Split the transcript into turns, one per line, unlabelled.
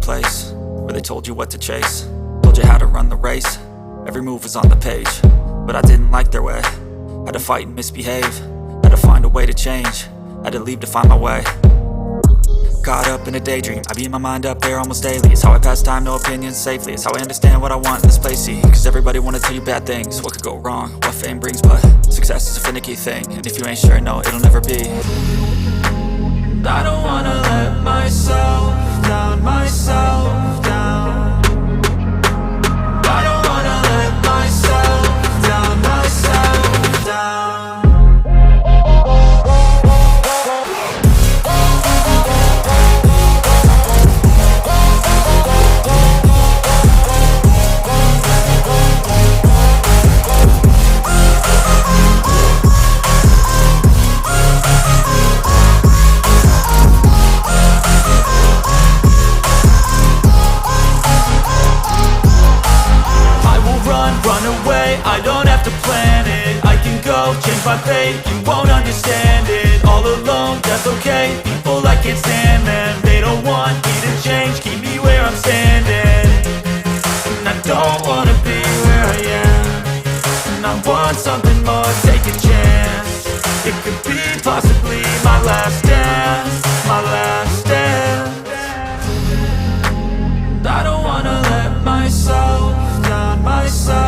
place where they told you what to chase, told you how to run the race. Every move was on the page, but I didn't like their way. Had to fight and misbehave, had to find a way to change, had to leave to find my way. Caught up in a daydream, I beat my mind up there almost daily. It's how I pass time, no opinions safely. It's how I understand what I want in this place, see. Cause everybody wanna tell you bad things, what could go wrong, what fame brings. But success is a finicky thing, and if you ain't sure, no, it'll never be. I don't wanna let myself down, myself down. I don't wanna let myself down, myself down. I don't have to plan it, I can go change my fate. You won't understand it, all alone, that's okay. People I can't stand them, they don't want me to change, keep me where I'm standing. And I don't wanna be where I am, and I want something more, take a chance. It could be possibly my last dance, my last dance. I don't wanna let myself down, myself